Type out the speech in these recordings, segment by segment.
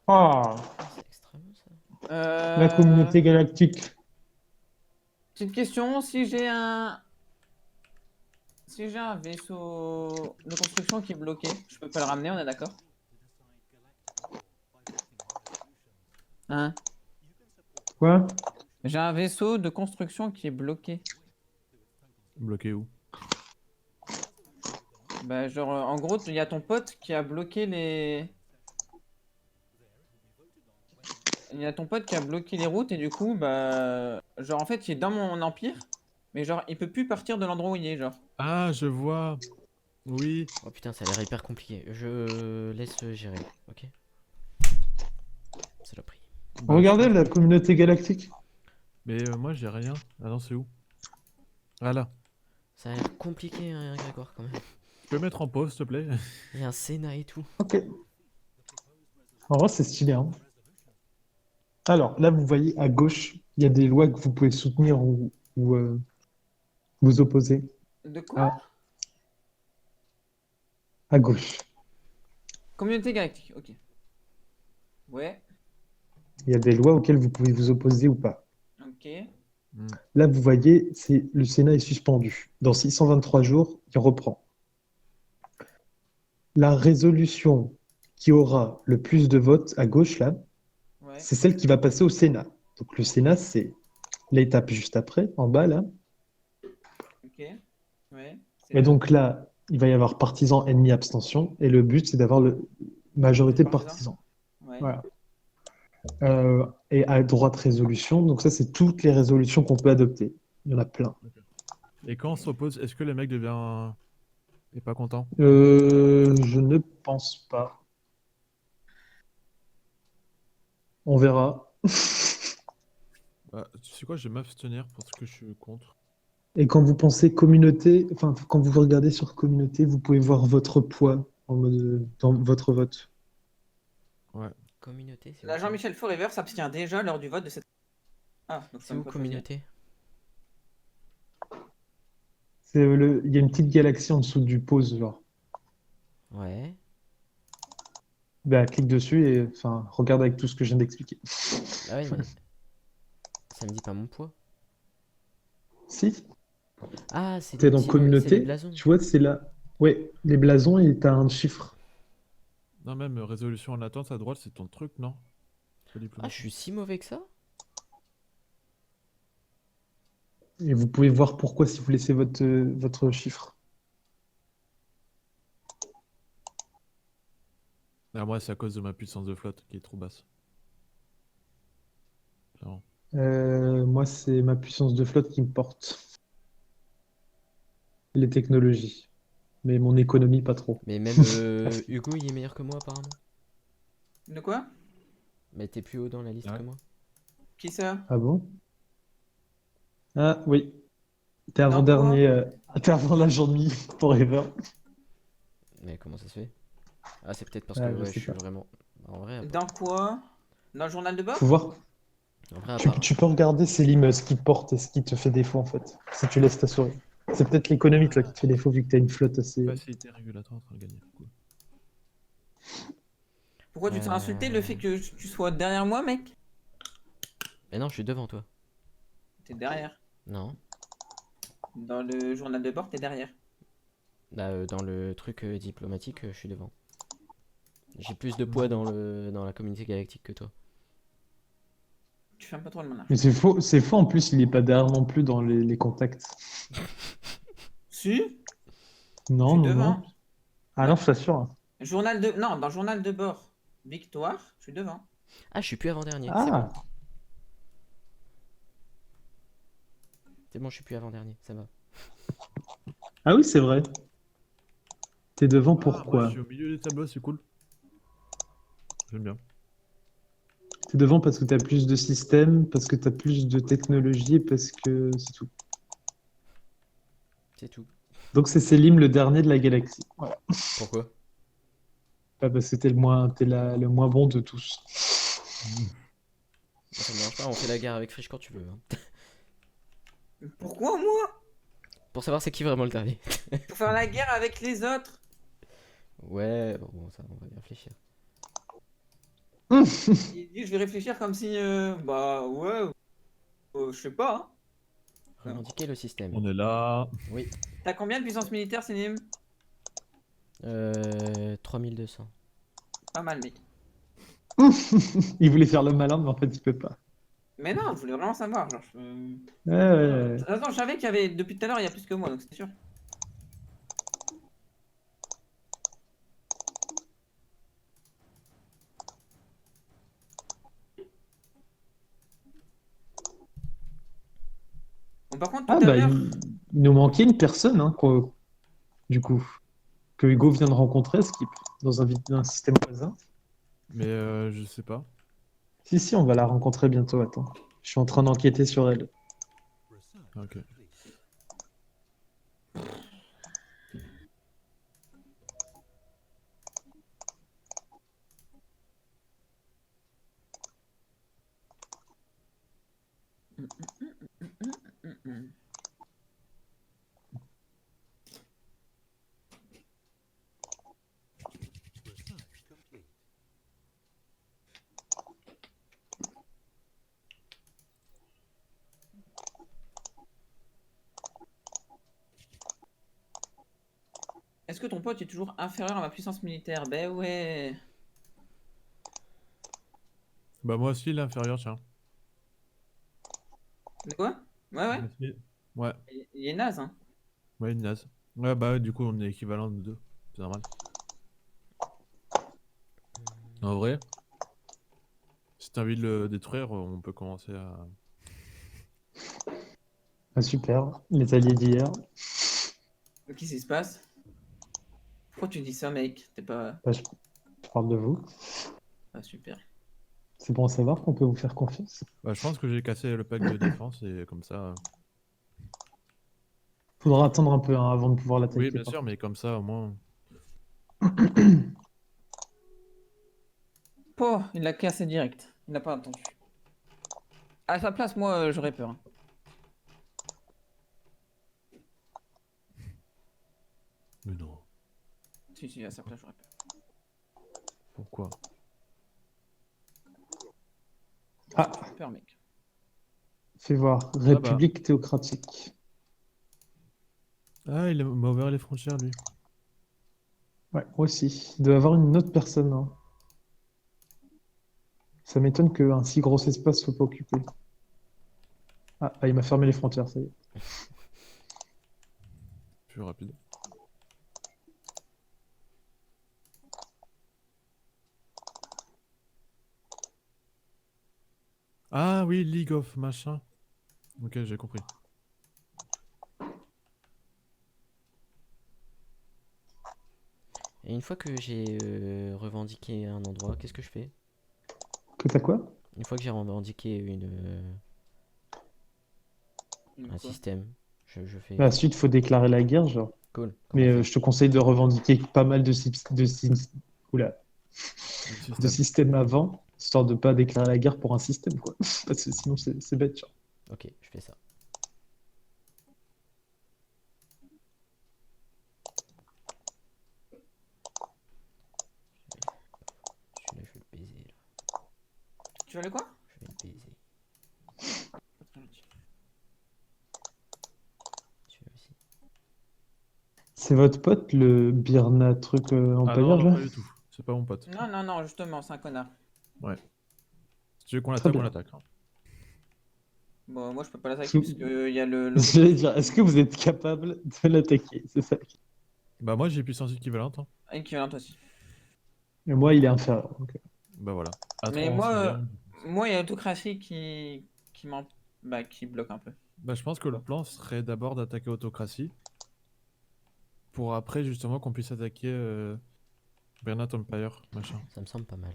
Ah, Ah, c'est extrêmement ça. la communauté galactique. Petite question, si j'ai un vaisseau de construction qui est bloqué, je peux pas le ramener, on est d'accord? Hein? Quoi? J'ai un vaisseau de construction qui est bloqué. Bloqué où? Bah genre en gros il y a ton pote qui a bloqué les. Il y a ton pote qui a bloqué les routes et du coup bah genre en fait il est dans mon empire mais genre il peut plus partir de l'endroit où il est genre. Ah, je vois. Oui. Oh putain, ça a l'air hyper compliqué. Je laisse gérer, ok? Saloperie. Bah, je Regardez pense la que... communauté galactique. Mais moi, j'ai rien. Ah non, c'est où? Ah là. Ça a l'air compliqué, hein, Grégoire, quand même. Tu peux mettre en pause, s'il te plaît? Il y a un Sénat et tout. Ok. En vrai, c'est stylé, hein. Alors, là, vous voyez à gauche, il y a des lois que vous pouvez soutenir ou vous opposer. De quoi? À, à gauche, Communauté galactique, ok. Ouais, il y a des lois auxquelles vous pouvez vous opposer ou pas. ok. Hmm. Là, vous voyez, c'est le Sénat est suspendu. Dans 623 jours, il reprend. La résolution qui aura le plus de votes à gauche, là, Ouais, c'est celle qui va passer au Sénat. Donc, le Sénat, c'est l'étape juste après, en bas, là. ok. Ouais, c'est Et là. donc là, il va y avoir partisans, ennemis, abstention. Et le but, c'est d'avoir la Plus majorité de partisan. partisans. Ouais. Voilà. Et à droite, résolution. Donc ça, c'est toutes les résolutions qu'on peut adopter. Il y en a plein. Et quand on s'oppose, est-ce que le mec devient... est pas content? Je ne pense pas. On verra. Bah, tu sais quoi, je vais m'abstenir parce que je suis contre. Et quand vous pensez communauté, enfin, quand vous regardez sur communauté, vous pouvez voir votre poids en mode, dans votre vote. Ouais. Communauté, c'est où Là, ça? Jean-Michel Forever s'abstient déjà lors du vote de cette. Ah, donc C'est ça me où pas choisir. communauté? Il y a une petite galaxie en dessous du pause, genre. Ouais. Ben, clique dessus et enfin, regarde avec tout ce que je viens d'expliquer. Ah ouais, mais ça me dit pas mon poids. Si, Ah, c'est t'es les dans petits, c'est les communauté, blasons. tu vois, c'est là. Ouais, les blasons et t'as un chiffre. Non, même résolution en attente à droite, c'est ton truc, non? Pas Ah, je diplomatie. suis si mauvais que ça? Et vous pouvez voir pourquoi si vous laissez votre chiffre. Ah, moi, c'est à cause de ma puissance de flotte qui est trop basse. Clairement. Moi, c'est ma puissance de flotte qui me porte. Les technologies. Mais mon économie, pas trop. Mais même Hugo, il est meilleur que moi apparemment. De quoi? Mais t'es plus haut dans la liste Ouais. que moi. Qui ça? Ah bon? Ah oui. T'es Dans quoi? avant-dernier. T'es avant la journée forever. Mais comment ça se fait? Ah, c'est peut-être parce que Ah, je ouais, je sais suis pas. vraiment. En vrai, Dans quoi? Dans le journal de Faut bord? voir. en vrai, Tu peux regarder Célim ce qui te porte et ce qui te fait défaut en fait. Si tu laisses ta souris. C'est peut-être l'économie toi qui te fait défaut vu que t'as une flotte assez. Facilité régulatoire en train de gagner. Cool. Pourquoi tu te fais insulter le fait que tu sois derrière moi, mec? Mais non, je suis devant toi. T'es derrière. Non. Dans le journal de bord, t'es derrière. Bah, dans le truc diplomatique, je suis devant. J'ai plus de poids dans la communauté galactique que toi. Tu fais un peu trop le malin. Mais c'est faux en plus, il est pas derrière non plus dans les contacts. Si? Je Non, suis non, non. devant. Ah non, je t'assure. Hein. Journal de. Non, dans journal de bord. Victoire, je suis devant. Ah, je suis plus avant-dernier, c'est bon. Ah, C'est bon, je suis plus avant-dernier, ça va. ah oui, c'est vrai. T'es devant Ah, moi, je pourquoi? suis au milieu des tableaux, c'est cool. J'aime bien. T'es devant parce que t'as plus de systèmes, parce que t'as plus de technologie, parce que c'est tout. C'est tout. Donc c'est Célim le dernier de la galaxie. Voilà. Pourquoi? Pas parce que le moins bon de tous. Moi, ça me dérange pas, on fait la guerre avec Frisch quand tu veux, hein. Pourquoi moi? Pour savoir c'est qui vraiment le dernier. Pour faire la guerre avec les autres. Ouais, bon, ça, on va y réfléchir. Il dit je vais réfléchir comme si bah ouais, je sais pas. Hein. Revendiquer le système. On est là. Oui. T'as combien de puissance militaire, Sélim? 3200. Pas mal, mec. Il voulait faire le malin, mais en fait, il peut pas. Mais non, je voulais vraiment savoir. Genre, Ouais, ouais, ouais. Attends, je savais qu'il y avait, depuis tout à l'heure, il y a plus que moi, donc c'était sûr. Bon, par contre, Ah, tout à bah, l'heure, il nous manquait une personne, hein, du coup, que Hugo vient de rencontrer, Skip, dans un système voisin. Mais je sais pas. Si, si, on va la rencontrer bientôt, attends. Je suis en train d'enquêter sur elle. Ok. est-ce que ton pote est toujours inférieur à ma puissance militaire? Ben ouais. Bah moi aussi, l'inférieur, tiens. De quoi? Ouais, ouais. Moi aussi. Ouais, Il est naze, hein. ouais, une naze. Ouais, bah du coup, on est équivalent de deux. C'est normal. En vrai, si t'as envie de le détruire, on peut commencer à... Ah, super, les alliés d'hier. Qu'est-ce qui se passe? Pourquoi tu dis ça, mec? T'es pas. Bah, je parle de vous. Ah, super. C'est bon à savoir qu'on peut vous faire confiance. Bah, je pense que j'ai cassé le pack de défense et comme ça... Faudra attendre un peu hein, avant de pouvoir Oui, l'attaquer. bien sûr, mais comme ça, au moins... Oh, il l'a cassé direct. Il n'a pas attendu. À sa place, moi, j'aurais peur. Hein. Mais non. Si, si, à sa place, j'aurais peur. Pourquoi? Ah, J'aurais peur, mec. fais voir. République théocratique. Ah, il m'a ouvert les frontières, lui. Ouais, moi aussi. Il doit y avoir une autre personne. Hein. Ça m'étonne qu'un si gros espace soit pas occupé. Ah, il m'a fermé les frontières, ça y est. Plus rapide. Ah oui, League of machin. Ok, j'ai compris. Et une fois que j'ai revendiqué un endroit, qu'est-ce que je fais? Que t'as quoi? Une fois que j'ai revendiqué un Quoi système, je fais Bah, ensuite, il faut déclarer la guerre, genre. cool. Comment Mais on fait? je te conseille de revendiquer pas mal oula, Le de système. systèmes avant, histoire de pas déclarer la guerre pour un système, quoi. Parce que sinon, c'est bête, genre. Ok, je fais ça. Celui-là, je vais le baiser. Là. Tu veux aller quoi? Je vais le baiser. Celui-là aussi. C'est votre pote, le Birna truc Ah Empire, non, là? pas du tout. C'est pas mon pote. Non, non, non, justement, c'est un connard. Ouais. Si tu veux qu'on Très l'attaque, on bien. l'attaque. Hein. Bon, moi, je peux pas l'attaquer Sous- parce qu'il y a le. J'allais dire, est-ce que vous êtes capable de l'attaquer? C'est ça. Bah moi, j'ai puissance équivalente. Hein. Équivalent aussi. Et moi, il est inférieur. Donc, Bah voilà. Mais Atron, moi, c'est bien. moi, il y a l'autocratie qui m'en. Bah, qui bloque un peu. Bah je pense que le plan serait d'abord d'attaquer Autocratie. Pour après, justement, qu'on puisse attaquer Bernat Empire, machin. Ça me semble pas mal.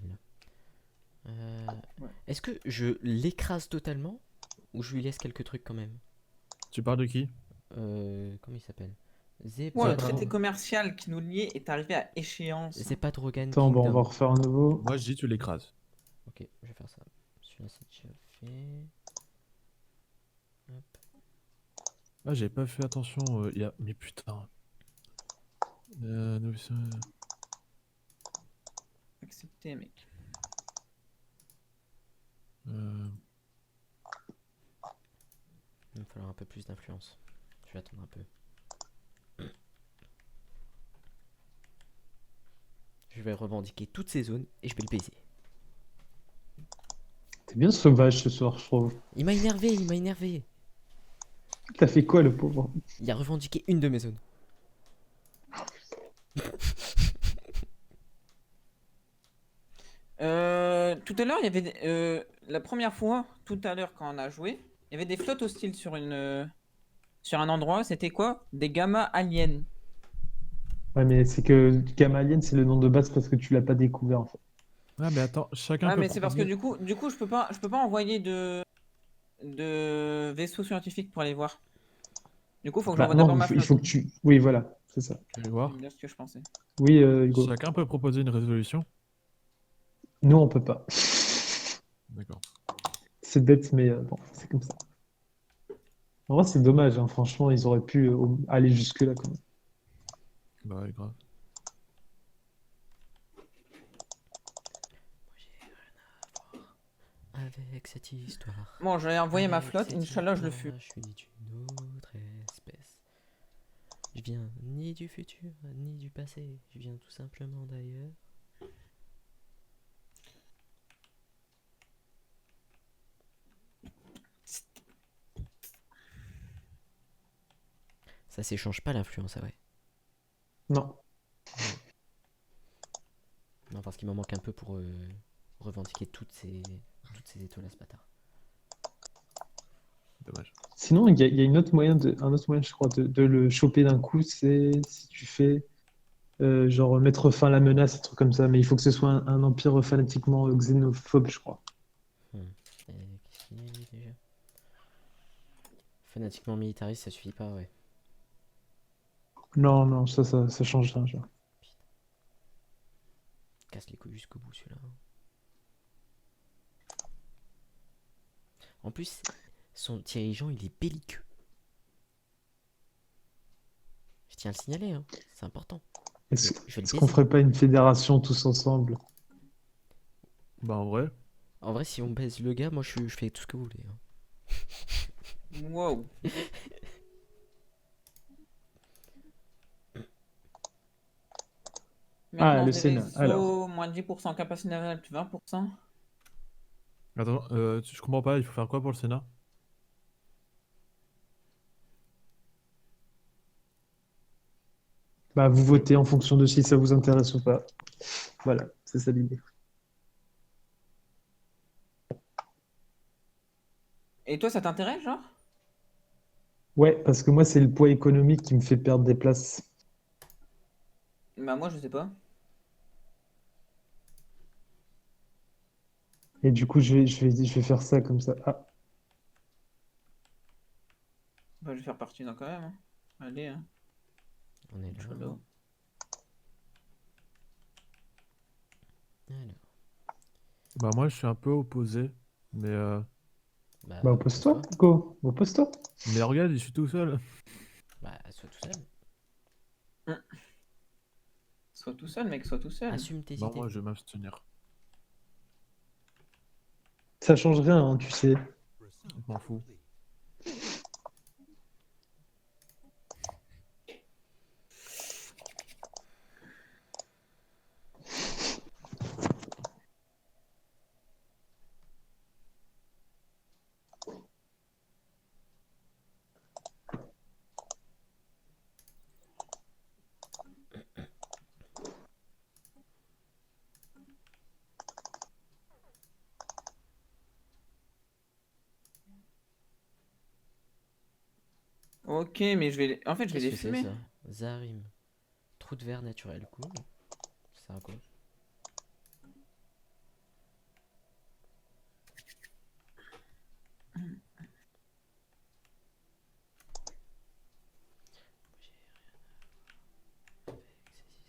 Là. Ouais. Est-ce que je l'écrase totalement ou je lui laisse quelques trucs quand même? Tu parles de qui? Comment il s'appelle? Ouais, le Ça, traité commercial qui nous liait est arrivé à échéance. Zepadrogan attends, bon, on va Kingdom. refaire un nouveau. Moi, je dis tu l'écrases. Ok, je vais faire ça. Celui-là, c'est déjà fait. Hop. Ah, j'avais pas fait attention. Il y a... Mais putain. Euh, nous- Accepté, mec. Il va me falloir un peu plus d'influence. Je vais attendre un peu. Je vais revendiquer toutes ces zones et je vais le baiser. T'es bien sauvage ce soir, je trouve. Il m'a énervé, il m'a énervé. T'as fait quoi, le pauvre? Il a revendiqué une de mes zones. Tout à l'heure, il y avait la première fois, tout à l'heure quand on a joué, il y avait des flottes hostiles sur sur un endroit. C'était quoi? Des gamma aliens. Ouais, mais c'est que Gamma Alien, c'est le nom de base parce que tu l'as pas découvert, en fait. Ah, mais attends, chacun Ah peut mais c'est parce que proposer. du coup, je peux pas envoyer de vaisseau scientifique pour aller voir. Du coup, faut que Bah j'envoie d'abord non, ma il faut flotte. que tu... Oui, voilà, c'est ça. Je vais Je voir. vais me dire ce que je pensais. Oui, Hugo. Chacun peut proposer une résolution. Nous, on peut pas. D'accord. C'est bête, mais bon, c'est comme ça. En vrai, c'est dommage, hein. Franchement, ils auraient pu aller jusque-là, quand même. Bah ouais, grave. Avec cette histoire. Bon, j'allais envoyer ma Avec flotte. cette Inch'Allah, je le histoire, fais. Je suis d'une autre espèce. Je viens ni du futur, ni du passé. Je viens tout simplement d'ailleurs. Ça s'échange pas l'influence, ah ouais. Non. Non, parce qu'il m'en manque un peu pour revendiquer toutes ces étoiles à ce bâtard. Dommage. Sinon, il y a une autre moyen un autre moyen, je crois, de le choper d'un coup, c'est si tu fais genre mettre fin à la menace, un truc comme ça, mais il faut que ce soit un empire fanatiquement xénophobe, je crois. Qu'est-ce qu'il y a déjà? Fanatiquement militariste, ça suffit pas, ouais. Non, non, ça change rien, genre. Casse les couilles jusqu'au bout celui-là. En plus, son dirigeant, il est belliqueux. Je tiens à le signaler, hein. C'est important. Est-ce Je vais le est-ce qu'on baiser. ferait pas une fédération tous ensemble? Bah en vrai, En vrai, si on baise le gars, moi je fais tout ce que vous voulez, hein. Wow. Ah, Maintenant, le des Sénat, vaisseaux, alors. moins de 10%, capacité navale, plus 20%. attends, je comprends pas, il faut faire quoi pour le Sénat? Bah, vous votez en fonction de si ça vous intéresse ou pas. Voilà, c'est ça l'idée. Et toi, ça t'intéresse, genre? Ouais, parce que moi, c'est le poids économique qui me fait perdre des places. Bah moi, je sais pas. Et du coup, je vais faire ça comme ça. Ah, Bah, je vais faire partie d'un quand même. Hein. Allez, hein. On est là. Inch'Allah. Alors, Bah moi je suis un peu opposé, mais bah oppose-toi, Hugo. Oppose-toi. mais regarde, je suis tout seul. Bah, sois tout seul. Sois tout seul, mec, sois tout seul. Assume tes Non, idées. moi je vais m'abstenir. Ça change rien, hein, tu sais. Je m'en fous. Ok, mais je vais en fait, je vais Qu'est-ce les que c'est fumer. ça? Zarim. Trou de verre naturel, cool. Ça sert à quoi?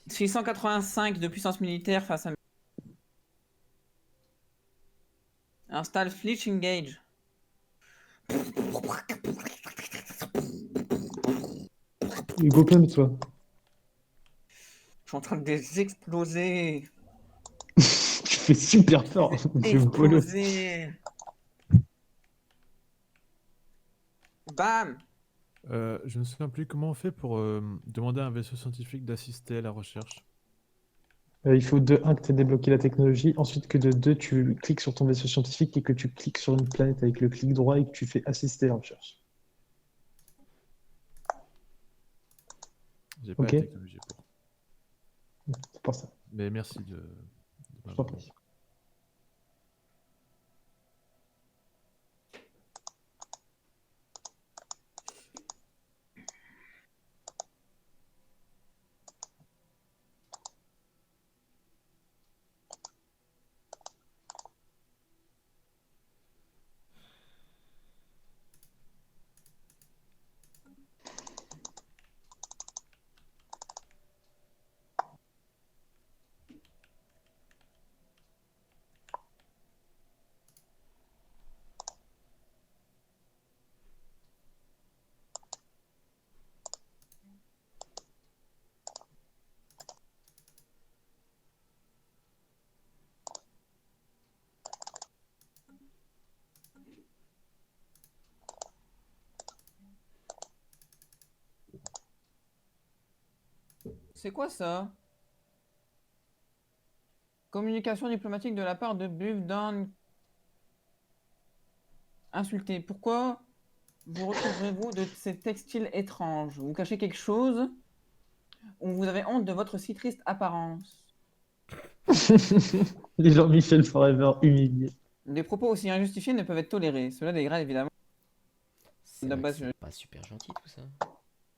« 685 de puissance militaire face à... Installe Fleet Engage. Hugo, calme-toi. Je suis en train de les exploser. Tu fais super peur, monsieur Polo. Exploser. Bam! Je ne me souviens plus comment on fait pour demander à un vaisseau scientifique d'assister à la recherche. Il faut de 1 que tu aies débloqué la technologie, ensuite que de 2 tu cliques sur ton vaisseau scientifique et que tu cliques sur une planète avec le clic droit et que tu fais assister la recherche. J'ai pas Ok. la technologie pour. C'est pour ça. Mais merci de Je t'en m'avoir prie. dit. C'est quoi ça? Communication diplomatique de la part de Buvdan. Insulté. Pourquoi vous retrouverez-vous de ces textiles étranges? Vous cachez quelque chose? Ou vous avez honte de votre si triste apparence? Les Jean-Michel Forever humiliés. Des propos aussi injustifiés ne peuvent être tolérés. Cela dégrade évidemment. C'est La vrai que base, c'est pas super gentil tout ça.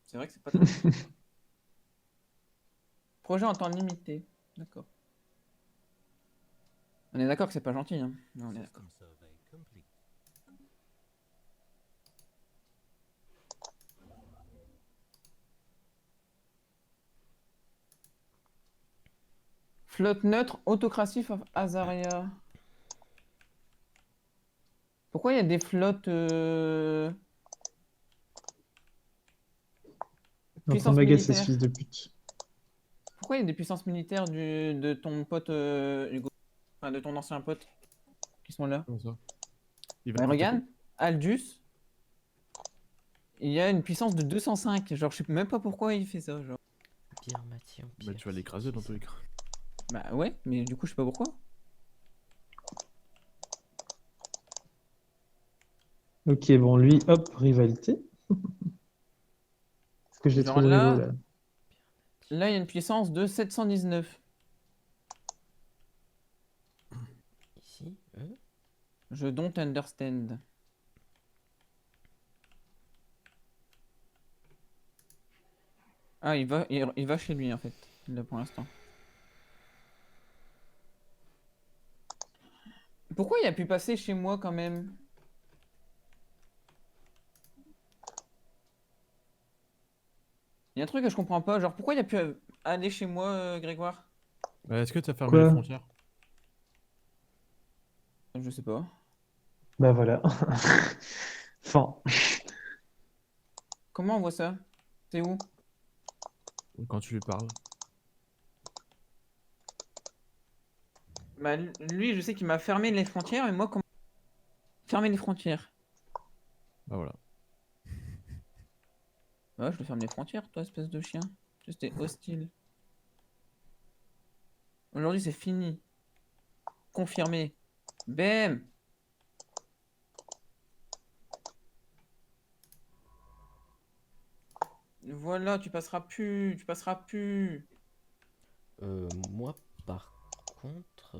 C'est vrai que c'est pas très... Projet en temps limité. D'accord. On est d'accord que c'est pas gentil, hein? Non, on est d'accord. Flotte neutre, autocratie of Azaria. Pourquoi il y a des flottes En train puissance de m'agacer ce militaire? fils de pute. Pourquoi il y a des puissances militaires de ton pote Hugo? Enfin, de ton ancien pote qui sont là? Comment ça? Il Bah, va regarde, attaquer. Aldus, il y a une puissance de 205. Genre, je sais même pas pourquoi il fait ça. Genre. Birmati Empire. Bah, tu vas l'écraser dans tous les cas. Bah ouais, mais du coup, je sais pas pourquoi. Ok, bon, lui, hop, rivalité. Est-ce que je l'ai Genre trop là- rigolo là? Là, il y a une puissance de 719. Ici, Je don't understand. Ah, il va chez lui en fait, là pour l'instant. Pourquoi il a pu passer chez moi quand même? Il y a un truc que je comprends pas, genre pourquoi il a pu aller chez moi, Grégoire? Est-ce que tu as fermé Quoi? les frontières? Je sais pas. Bah voilà. Enfin, Comment on voit ça? C'est où? Quand tu lui parles. Bah lui, je sais qu'il m'a fermé les frontières, et moi, comment fermer les frontières? Bah voilà. Ouais, je te ferme les frontières, toi, espèce de chien. C'était hostile. Aujourd'hui, c'est fini. Confirmé. Bam! Voilà, tu passeras plus, tu passeras plus. moi par contre,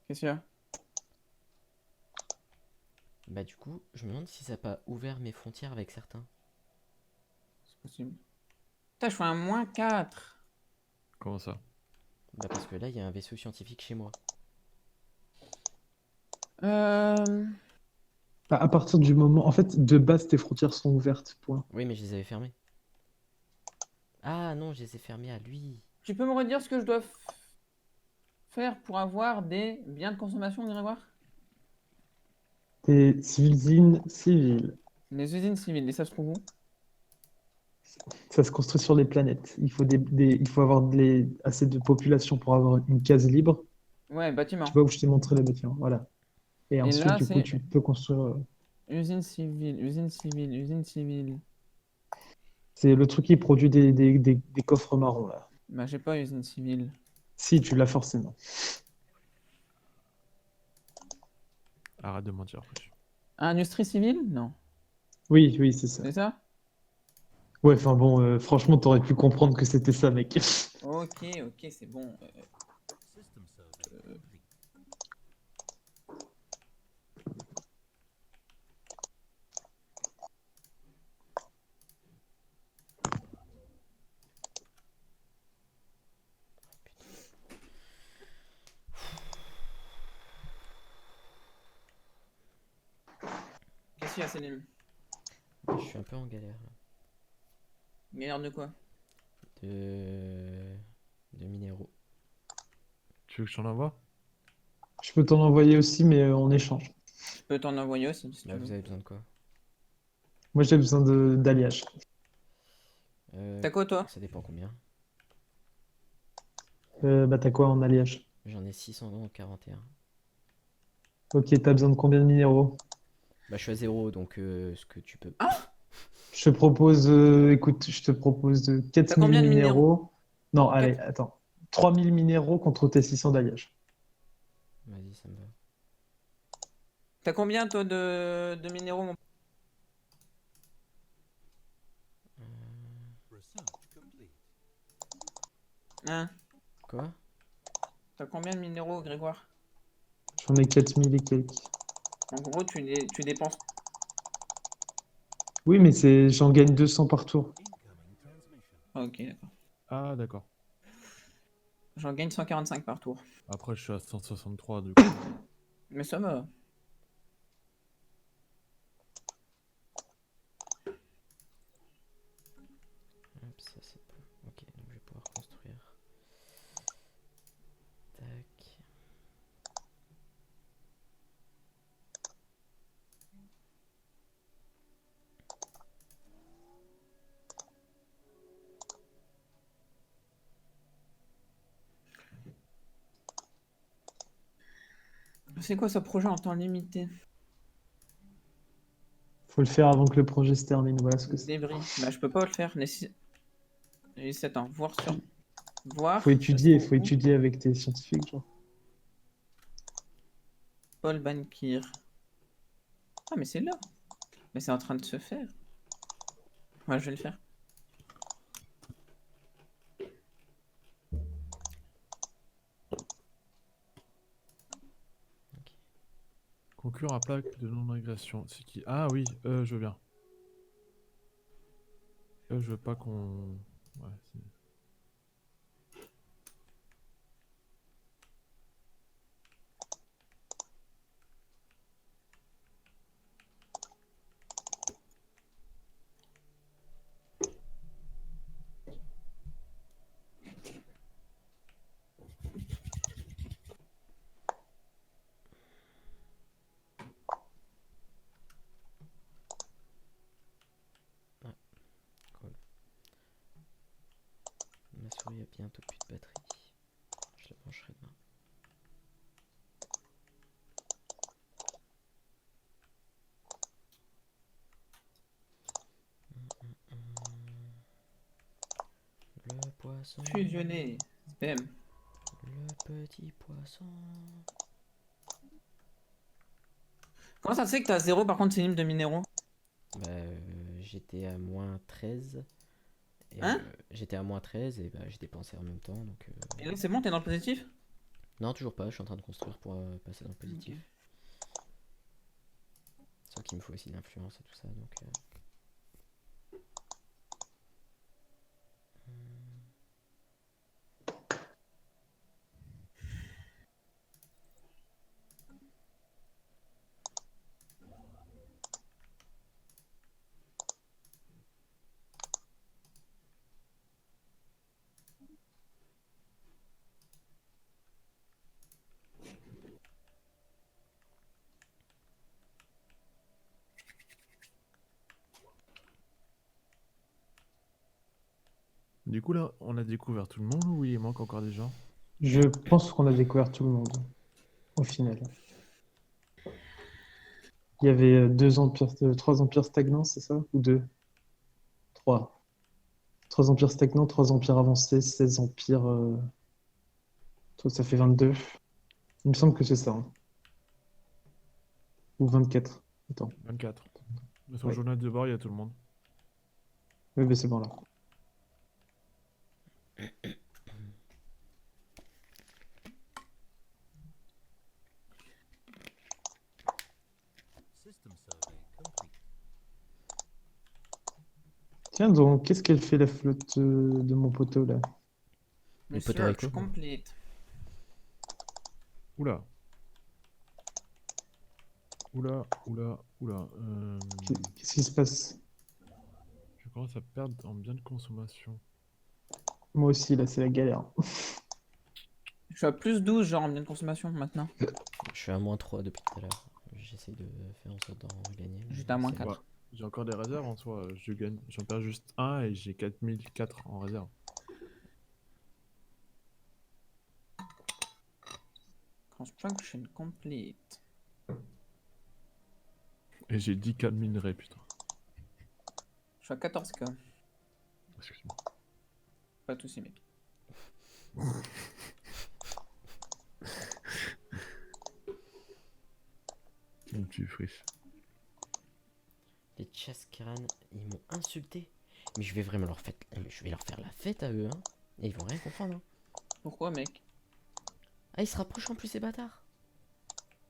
Qu'est-ce qu'il y a? bah du coup, je me demande si ça n'a pas ouvert mes frontières avec certains. C'est possible. Putain, je fais un -4. Comment ça? Bah parce que là, il y a un vaisseau scientifique chez moi. à partir du moment. En fait, de base, tes frontières sont ouvertes. Point. Oui, mais je les avais fermés. Ah non, je les ai fermés à lui. Tu peux me redire ce que je dois faire pour avoir des biens de consommation, Grégoire? Tes usines civiles. Les usines civiles, et ça se trouve où? Ça se construit sur les planètes. Il faut, il faut avoir assez de population pour avoir une case libre. Ouais, bâtiment. Tu vois où je t'ai montré les bâtiments. Voilà. Et ensuite, là, du coup, c'est tu peux construire. Usine civile, usine civile, usine civile. C'est le truc qui produit des coffres marrons, là. Bah, j'ai pas usine civile. Si, tu l'as forcément. Arrête de mentir, wesh. Industrie civile? Non. Oui, oui, c'est ça. C'est ça? Ouais, enfin bon, franchement, t'aurais pu comprendre que c'était ça, mec. Ok, ok, c'est bon. Qu'est-ce qu'il y a, Céline? Je suis un peu en galère là. Galère de quoi? De minéraux. Tu veux que je t'en envoie? Je peux t'en envoyer aussi, mais en échange. Je peux t'en envoyer aussi si tu Bah, vous veux. avez besoin de quoi? Moi, j'ai besoin d'alliage. T'as quoi, toi? Ça dépend combien. Bah, t'as quoi en alliage? J'en ai 641. Ok, t'as besoin de combien de minéraux? Bah, je suis à 0, donc ce que tu peux. Je te propose, écoute, je te propose T'as 4000 combien de minéraux? minéraux. Non, allez, Quatre- attends. 3000 minéraux contre tes 600 d'alliage. Vas-y, ça me va. T'as combien, toi, de minéraux, mon... Hein? Quoi? T'as combien de minéraux, Grégoire? J'en ai 4000 et quelques. En gros, tu dépenses. Oui, mais j'en gagne 200 par tour. Ah, ok, d'accord. Ah, d'accord. J'en gagne 145 par tour. Après, je suis à 163 du coup. Mais ça va. Hop, ça c'est bon. Ok, donc je vais pouvoir construire. Tac. C'est quoi ce projet en temps limité? Faut le faire avant que le projet se termine. Voilà ce que c'est. Débris. Bah, je peux pas le faire. Attends, voir sur. Voir. Faut ça se trouve où étudier avec tes scientifiques, genre. Paul Bankir. Ah, mais c'est là. Mais c'est en train de se faire. Ouais, je vais le faire. Conclure un pacte de non-agression. C'est qui? Ah oui, je veux bien. Je veux pas qu'on... Ouais, c'est... Ma souris a bientôt plus de batterie. Je la brancherai demain. Le poisson. Fusionner. SPM. Le petit poisson. Comment ça se fait que t'as 0 par contre synonyme de minéraux? Bah, j'étais à moins 13. Et, Hein? j'étais à moins 13 et bah, j'ai dépensé en même temps. Donc, Et là, c'est bon, t'es dans le positif? non, toujours pas. Je suis en train de construire pour passer dans le positif. Sauf qu'il me faut aussi l'influence et tout ça. Donc, Du coup, là, on a découvert tout le monde ou il manque encore des gens? Je pense qu'on a découvert tout le monde, au final. Il y avait deux empires, trois empires stagnants, c'est ça? Ou deux? Trois. Trois empires stagnants, trois empires avancés, 16 empires. Ça fait 22. Il me semble que c'est ça, hein. Ou 24. Attends. 24. Sur le Ouais. journal de bord, il y a tout le monde. Oui, mais c'est bon là. Tiens donc, qu'est-ce qu'elle fait la flotte de mon poteau là? Le poteau Research Rico. complete. Oula. Oula, oula, oula. Qu'est-ce qui se passe? Je commence à perdre en biens de consommation. Moi aussi, là, c'est la galère. Je suis à plus 12 genre en bien de consommation maintenant. Je suis à -3 depuis tout à l'heure. J'essaie de faire en sorte d'en gagner. mais J'étais à c'est- -4. Ouais. J'ai encore des réserves en soi. Je gagne. J'en perds juste un et j'ai 4004 en réserve. Construction complete. Et j'ai 10 cas de minerais, putain. Je suis à 14K. Excuse-moi. Pas de soucis, mec. Mon petit friche. Les Chaskaran, ils m'ont insulté. Mais je vais vraiment je vais leur faire la fête à eux, hein. Et ils vont rien comprendre, hein. Pourquoi, mec? Ah, ils se rapprochent en plus, ces bâtards.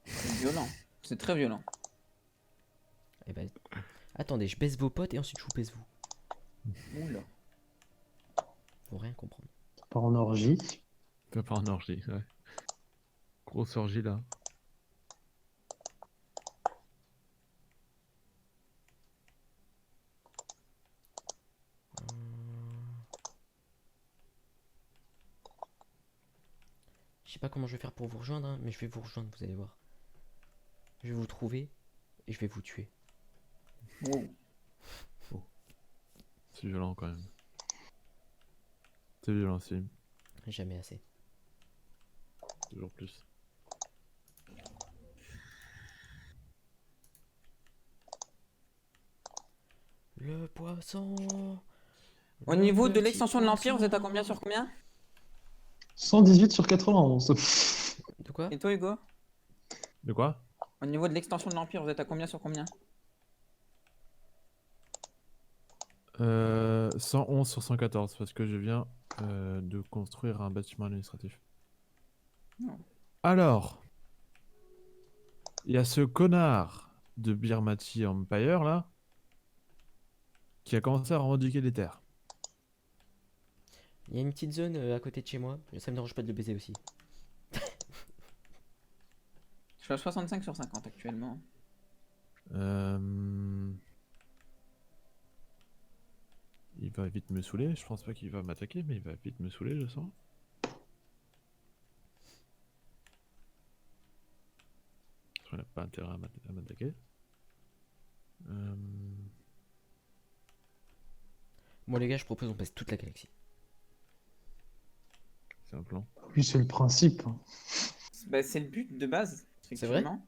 C'est violent. C'est très violent. Eh ben, attendez, je baisse vos potes et ensuite je vous baisse vous. Oula. Faut rien comprendre. Ça part en orgie. T'as pas en orgie, ouais. Grosse orgie là. Je sais pas comment je vais faire pour vous rejoindre, hein, mais je vais vous rejoindre, vous allez voir. Je vais vous trouver et je vais vous tuer. Wow. C'est violent quand même. C'est violent, c'est Jamais assez. toujours plus. Le poisson. Au le niveau de petit l'extension de l'Empire, vous êtes à poisson. combien sur combien? 118 sur 91. De quoi? Et toi, Hugo? De quoi? Au niveau de l'extension de l'Empire, vous êtes à combien sur combien? 111 sur 114 parce que je viens de construire un bâtiment administratif. Non. Alors, il y a ce connard de Birmati Empire là qui a commencé à revendiquer les terres. Il y a une petite zone à côté de chez moi. Ça me dérange pas de le baiser aussi. Je suis à 65 sur 50 actuellement. Il va vite me saouler. Je pense pas qu'il va m'attaquer, mais il va vite me saouler, je sens. Il n'a pas intérêt à m'attaquer. Bon les gars, je propose on passe toute la galaxie. C'est un plan. Oui, c'est le principe. Bah, c'est le but de base, C'est vrai? effectivement.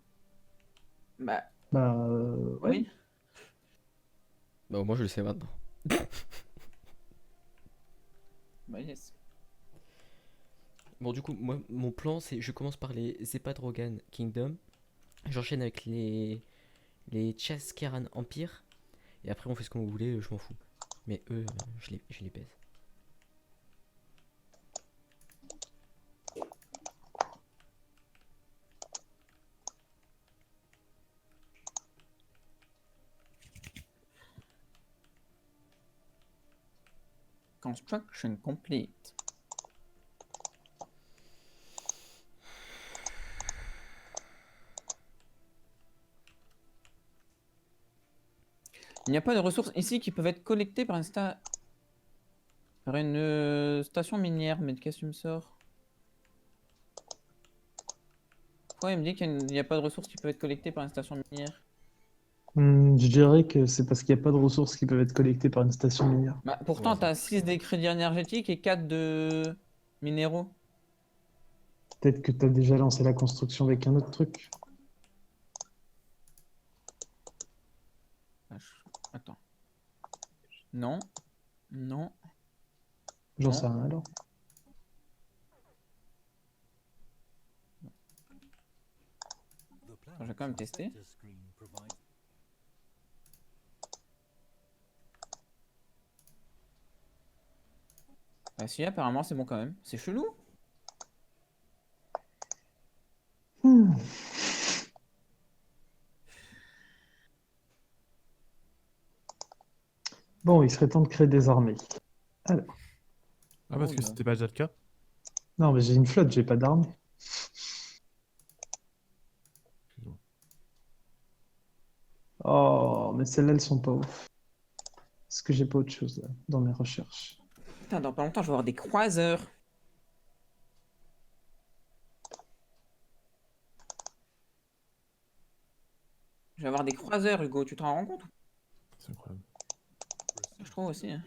Bah, Bah, ouais. oui. Bah au moins je le sais maintenant. Bah, yes. Bon du coup, moi mon plan c'est je commence par les Zepadrogan Kingdom. J'enchaîne avec les Chaskaran Empire. Et après on fait ce qu'on voulait, je m'en fous. Mais eux, je les baise. Construction complete. Il n'y a pas de ressources ici qui peuvent être collectées par une station minière, mais qu'est-ce que tu me sors? Pourquoi il me dit qu'il n'y a pas de ressources qui peuvent être collectées par une station minière? Je dirais que c'est parce qu'il n'y a pas de ressources qui peuvent être collectées par une station minière. Bah, pourtant, Ouais. t'as 6 des crédits énergétiques et 4 de minéraux. Peut-être que tu as déjà lancé la construction avec un autre truc. Non. Non. J'en Non. sais rien alors. Je vais quand même tester. Bah si, apparemment c'est bon quand même. C'est chelou. Hmm. Bon, il serait temps de créer des armées. Alors. Ah, parce Oh que là. c'était pas déjà le cas? Non, mais j'ai une flotte, j'ai pas d'armée. Excuse-moi. Oh, mais celles-là, elles sont pas ouf. Est-ce que j'ai pas autre chose là, dans mes recherches? Putain, dans pas longtemps, je vais avoir des croiseurs. Je vais avoir des croiseurs, Hugo. Tu t'en rends compte? C'est incroyable. Je trouve aussi. Hein.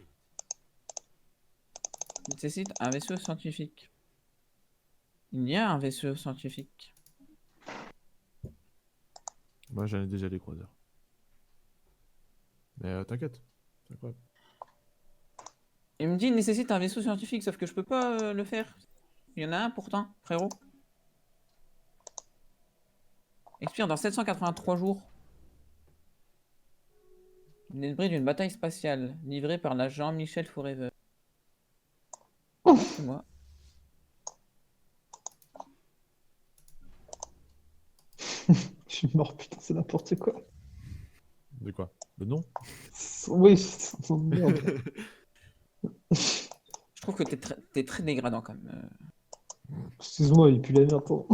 Il nécessite un vaisseau scientifique. Il y a un vaisseau scientifique. Moi, j'en ai déjà les croiseurs. Mais t'inquiète, c'est incroyable. Il me dit il nécessite un vaisseau scientifique, sauf que je peux pas le faire. Il y en a un pourtant, frérot. Expire dans 783 jours. Débris d'une bataille spatiale, livré par l'agent Michel Forever. Non, c'est moi. Je suis mort, putain, c'est n'importe quoi. De quoi? Le nom? Oui, oh, merde. Je trouve que t'es très dégradant quand même. Excuse-moi, il pue la merde. Attends.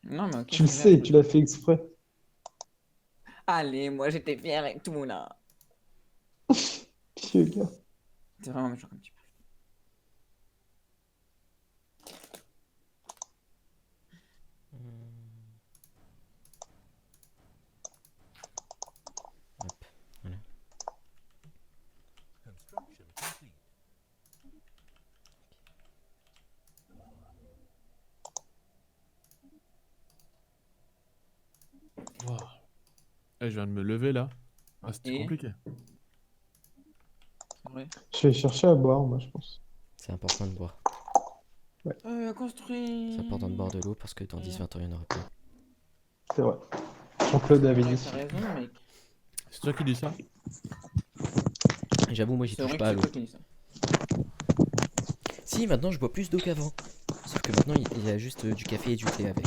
Non, mais ok. Tu le c'est bien, sais, je tu peux- l'as fait exprès. Allez, moi j'étais fier avec tout là. Pieux, gars. C'est vraiment méchant comme type. Hop, voilà. Wow. Eh, je viens de me lever là. Ah, c'était Et compliqué. c'est vrai. Je vais chercher à boire, moi, je pense. C'est important de boire. Construit. C'est important de boire de l'eau parce que dans 10-20 ans, il n'y en aura plus. C'est vrai. Jean-Claude avait Ouais, dit. t'as raison, mec. C'est toi qui dis ça? Et j'avoue, moi, j'y C'est touche vrai pas à que l'eau. c'est toi qui dis ça. Si, maintenant, je bois plus d'eau qu'avant. Sauf que maintenant, il y a juste du café et du thé avec.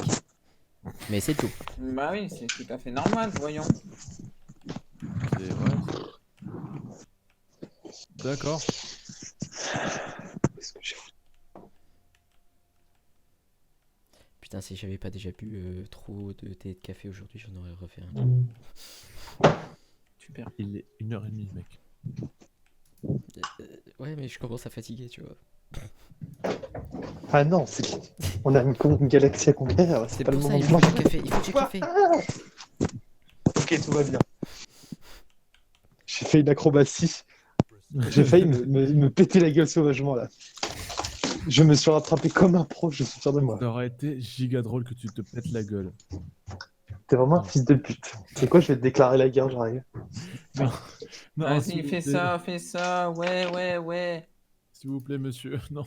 Mais c'est tout. Bah oui, c'est tout à fait normal, voyons. C'est vrai. D'accord. Qu'est-ce que j'ai foutu? Putain, si j'avais pas déjà bu trop de thé et de café aujourd'hui, j'en aurais refait un. Super. Il est 1h30, mec. Ouais, mais je commence à fatiguer, tu vois. Ah non, on a une galaxie à conquérir, C'est c'est pas le pour ça, moment il de faut manger. du café. Il faut du Quoi? café. Ok, tout va bien. J'ai fait une acrobatie. J'ai failli me péter la gueule sauvagement là. Je me suis rattrapé comme un pro, je suis fier de moi. Ça aurait été giga drôle que tu te pètes la gueule. T'es vraiment un fils de pute. C'est quoi, je vais te déclarer la guerre, j'arrive. Non, non, s'il Vas-y, vous fais plaît. ça, fais ça. Ouais, ouais, ouais. S'il vous plaît, monsieur. Non.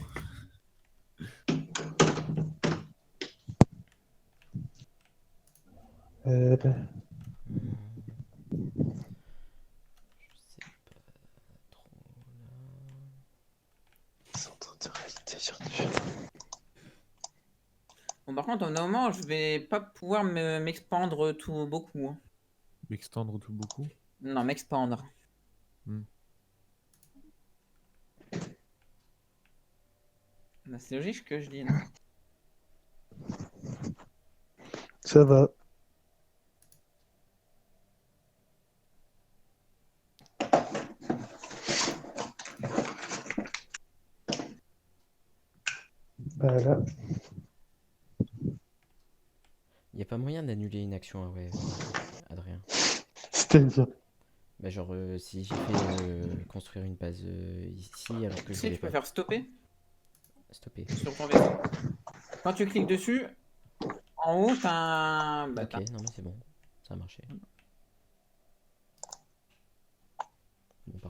Ben, Je sais pas trop là. centre de réalité virtuelle. Bon, par contre, au moment, je vais pas pouvoir m'expandre tout beaucoup. Hein. M'extendre tout beaucoup. Non, m'expandre. Hmm. Bah, c'est logique ce que je dis, non? Ça va. Voilà. Y a pas moyen d'annuler une action, ah ouais, Adrien. C'est-à-dire. Bah genre, si j'ai fait construire une base ici alors que Tu je sais, voulais tu peux pas. faire stopper Stopper. sur ton vaisseau. Quand tu cliques dessus, en haut, t'as un... Bah, Ok, non mais c'est bon. Ça a marché.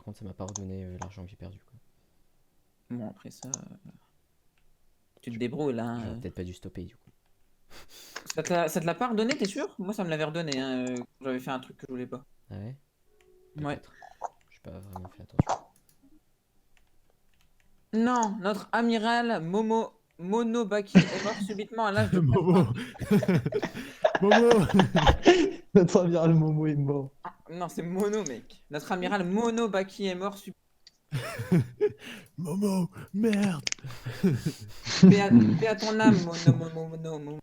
par contre, ça m'a pas redonné l'argent que j'ai perdu, quoi. Bon, après ça, tu te débrouilles là. J'aurais peut-être pas dû stopper, du coup. Ça te l'a pas redonné, t'es sûr? Moi, ça me l'avait redonné, hein, quand j'avais fait un truc que je voulais pas. Ah ouais? Ouais. Peut-être. J'ai pas vraiment fait attention. Non, notre amiral Monobaki est mort subitement à l'âge de 4 Momo. ans. Momo. Notre amiral Momo est mort. Non, c'est Mono, mec. Notre amiral Monobaki est mort Momo. Merde. paix à ton âme, Mono.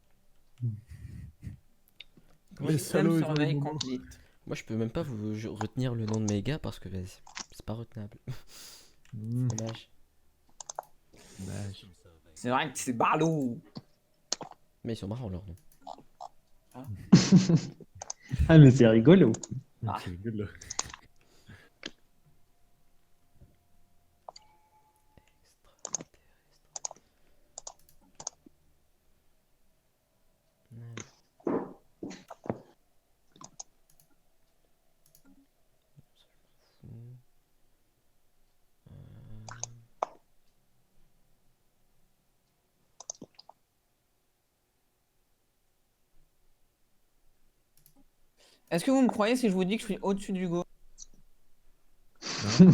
Les Système salauds, ils ont surveille les Momo. complete. Moi, je peux même pas retenir le nom de mes gars parce que c'est pas retenable. Dommage. Dommage. C'est vrai que c'est ballot. Mais ils sont marrants, leurs noms. Ah, mais c'est rigolo. Ah. C'est rigolo. Est-ce que vous me croyez si je vous dis que je suis au-dessus d'Hugo? Non.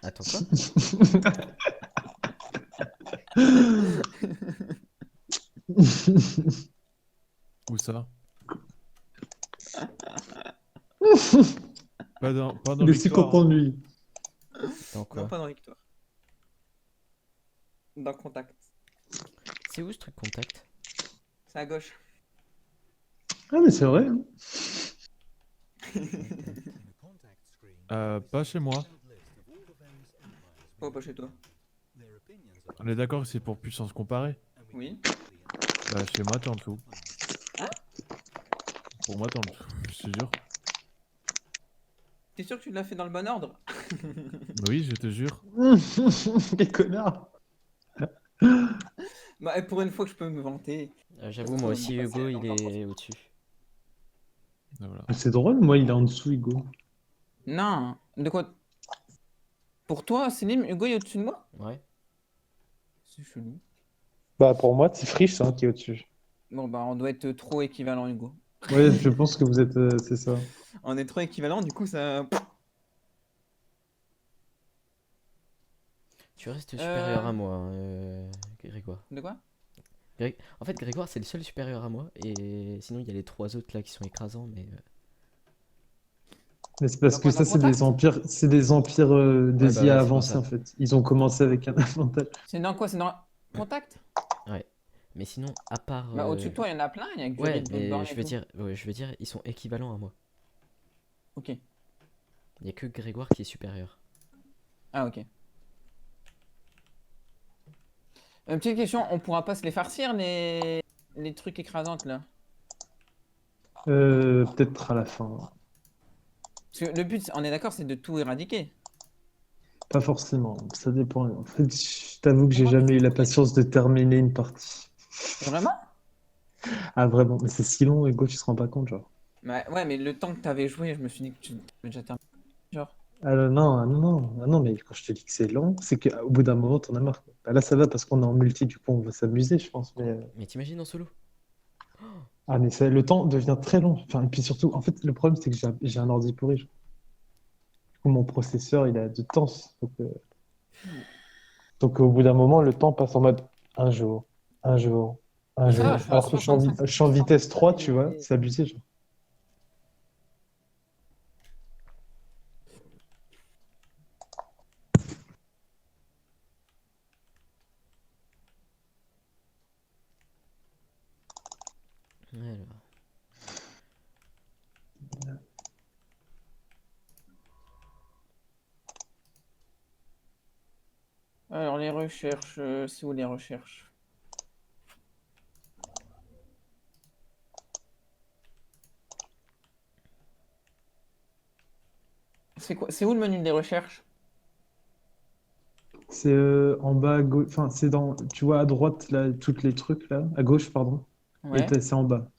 Attends, quoi? Où ça? Pas dans Il est si Victoire, content hein. de lui. Dans Non, quoi? pas dans Victoire. Dans Contact. C'est où ce truc contact? C'est à gauche. Ah, mais c'est vrai. Hein. Pas chez moi. Oh, pas chez toi. On est d'accord que c'est pour puissance comparée. Oui. Bah, chez moi, t'es en dessous. Hein? Pour moi, t'es en dessous. Je te jure. T'es sûr que tu l'as fait dans le bon ordre? Oui, je te jure. Quel connard. Bah, pour une fois que je peux me vanter. J'avoue, moi aussi, Hugo, il est au-dessus. Ah, voilà. C'est drôle, moi, il est en dessous, Hugo. Non. De quoi? Pour toi, Selim, Hugo est au-dessus de moi? Ouais. C'est chelou. Bah, pour moi, c'est Frisch hein, qui est au-dessus. Bon, bah, on doit être trop équivalent, Hugo. Ouais, je pense que vous êtes. C'est ça. On est trop équivalent, du coup, ça. Tu restes supérieur à moi, Grégoire. De quoi? En fait, Grégoire, c'est le seul supérieur à moi. Et sinon, il y a les 3 autres là qui sont écrasants. Mais Mais c'est parce Dans que quoi, ça, dans Contact? C'est des empires des Ouais, bah IA ouais, c'est pour avancés, ça. en fait. Ils ont commencé avec un avantage. C'est dans quoi? C'est dans Contact? Mais sinon, à part. Bah, au-dessus de toi, il y en a plein. Il y a que Ouais, Jolie, Bloodborne mais et tout. je veux dire, ils sont équivalents à moi. Ok. Il y a que Grégoire qui est supérieur. Ah, ok. Une petite question, on pourra pas se les farcir, les trucs écrasantes, là? Peut-être à la fin. Parce que le but, on est d'accord, c'est de tout éradiquer. Pas forcément. Ça dépend. En fait, je t'avoue que j'ai jamais eu la patience de terminer une partie. Vraiment? Ah, vraiment. Mais c'est si long, Hugo, tu te rends pas compte, genre. Bah, ouais, mais le temps que t'avais joué, je me suis dit que tu avais déjà terminé. Genre. Ah non, ah, non, ah, non, mais quand je te dis que c'est long, c'est qu'au bout d'un moment, t'en as marre, quoi. Bah, là, ça va parce qu'on est en multi, du coup, on va s'amuser, je pense. Mais t'imagines en solo? Ah, mais le temps devient très long. Enfin, et puis surtout, en fait, le problème, c'est que j'ai un ordi pourri. Du coup, mon processeur, il a de temps. Donc, au bout d'un moment, le temps passe en mode un jour, un jour, un Ça jour. va, je suis à Alors que 65. je suis en vitesse 3, tu vois, c'est abusé, genre. Alors. Alors, les recherches, c'est où les recherches? C'est quoi? C'est où le menu des recherches? C'est en bas à gauche, enfin, c'est dans, tu vois, à droite, là, toutes les trucs, là, à gauche, pardon. Et Ouais. c'est en bas,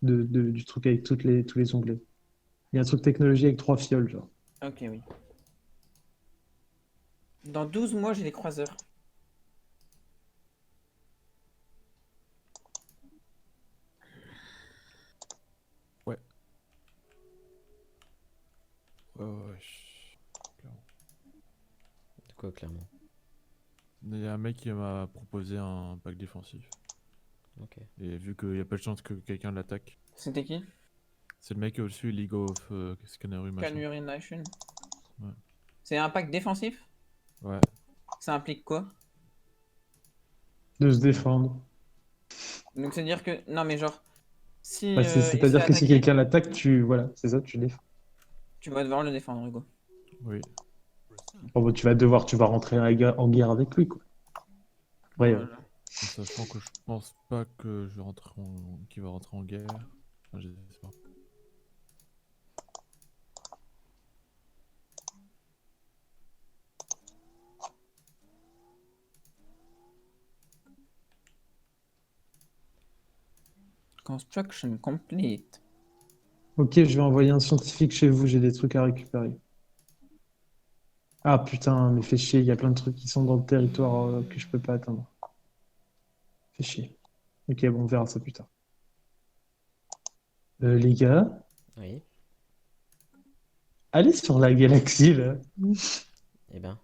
du truc avec tous les onglets. Il y a un truc technologie avec 3 fioles, genre. Ok, oui. Dans 12 mois, j'ai les croiseurs. Ouais. De quoi, clairement? Il y a un mec qui m'a proposé un pack défensif. Ok. Et vu qu'il n'y a pas de chance que quelqu'un l'attaque, C'était qui? c'est le mec au-dessus, League of Scannery machin. Canurination. Ouais. C'est un pack défensif? Ouais. Ça implique quoi? De se défendre. Donc c'est-à-dire que... Non mais genre, si Bah, il se fait c'est-à-dire que si attaquer, quelqu'un l'attaque, tu. Voilà, c'est ça, tu défends. tu vas devoir le défendre, Hugo. Oui. Bon, bah, tu vas rentrer en guerre avec lui, quoi. Ouais, ouais. Voilà. En sachant que je pense pas que qu'il va rentrer en guerre. Enfin, j'espère. Construction complete. Ok, je vais envoyer un scientifique chez vous, j'ai des trucs à récupérer. Ah putain, mais fais chier, il y a plein de trucs qui sont dans le territoire que je peux pas atteindre. Fais chier. Ok, bon, on verra ça plus tard. Les gars, Oui. allez sur la galaxie, là. Eh ben.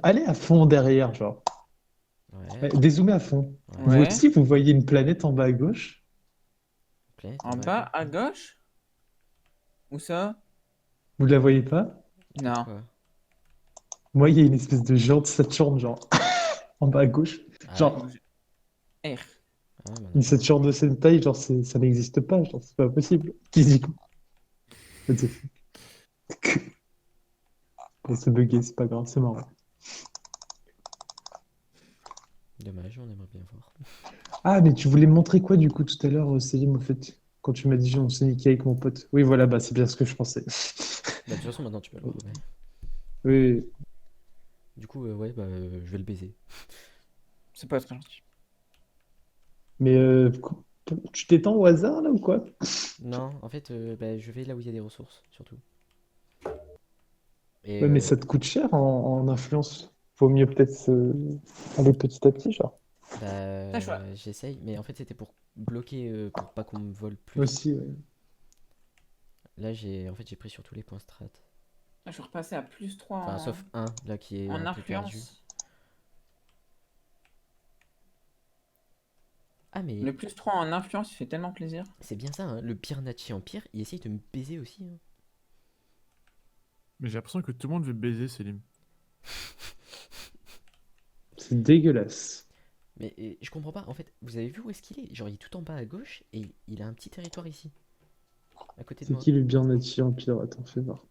Allez à fond derrière, genre. Ouais. Dézoomez à fond. Ouais. Vous Ouais. aussi, vous voyez une planète en bas à gauche? Planète En bas bas, à gauche? Où ça? Vous la voyez pas? Non. Quoi? Moi, il y a une espèce de géante Saturne, genre, en bas à gauche. Ah ouais? Genre, R. Ah ouais, une maintenant. Saturne de cette taille, genre, ça n'existe pas, genre, c'est pas possible. Physiquement. What the fuck. Bon, c'est bugué, c'est pas grave, c'est marrant. Dommage, on aimerait bien voir. Ah, mais tu voulais me montrer quoi, du coup, tout à l'heure, Célim, au fait, quand tu m'as dit, on s'est niqué avec mon pote. Oui, voilà, bah, c'est bien ce que je pensais. Bah, de toute façon, maintenant tu peux le voir. Ouais. Oui, Du coup, ouais, bah, je vais le baiser. C'est pas très gentil. mais tu t'étends au hasard, là, ou quoi? Non, en fait, bah, je vais là où il y a des ressources, surtout. Et Ouais, mais ça te coûte cher en influence. Vaut mieux peut-être aller petit à petit, genre. T'as le choix. j'essaye, mais en fait, c'était pour bloquer, pour pas qu'on me vole plus. Aussi, ouais. Là, en fait, j'ai pris sur tous les points strat. Je suis repassé à plus 3 Enfin, en, sauf un, là, qui est en un peu perdu. influence. Ah, mais Le plus 3 en influence, il fait tellement plaisir. c'est bien ça, hein, le Pirnachi Empire, il essaye de me baiser aussi. Hein. Mais j'ai l'impression que tout le monde veut baiser Selim. C'est dégueulasse. Mais je comprends pas, en fait, vous avez vu où est-ce qu'il est? Genre, il est tout en bas à gauche et il a un petit territoire ici, à côté de C'est moi. qui le Bernatchi Empire? Attends, fais voir.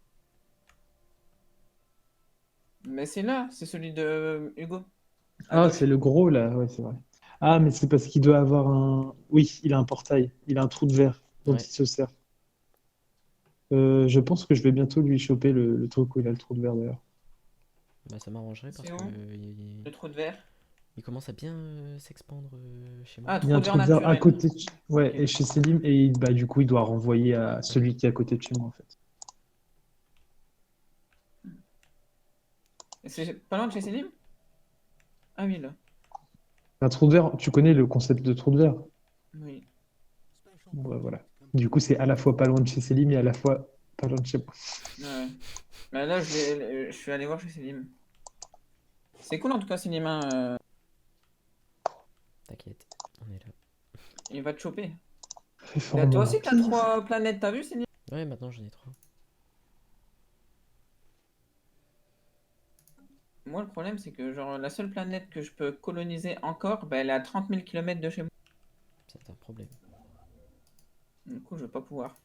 Mais c'est là, c'est celui de Hugo. À Ah, gauche. c'est le gros, là. Ouais, c'est vrai. Ah, mais c'est parce qu'il doit avoir un. Oui, il a un portail. Il a un trou de verre dont Ouais, il se sert. Je pense que je vais bientôt lui choper le truc où il a le trou de verre, d'ailleurs. bah ça m'arrangerait parce C'est que où? Le trou de verre. il commence à bien s'expandre chez moi. Ah, Il y a trou un de verre trou de verre à naturel. côté ouais, Ok. et chez Selim, et bah, du coup, il doit renvoyer à celui qui est à côté de chez moi, en fait. Et c'est pas loin de chez Selim? Ah oui, là. Un trou de verre, tu connais le concept de trou de verre? Oui. Bon, bah, voilà. Du coup, c'est à la fois pas loin de chez Selim et à la fois pas loin de chez moi. Ouais. Bah là, je suis allé voir chez Selim. C'est cool en tout cas, Selim, hein, T'inquiète, on est là. il va te choper. Fais Bah, toi fort, aussi, t'as 3 planètes, t'as vu, Selim? Ouais, maintenant j'en ai 3. Moi, le problème, c'est que genre la seule planète que je peux coloniser encore, bah, elle est à 30 000 km de chez moi. C'est un problème. Du coup, je vais pas pouvoir.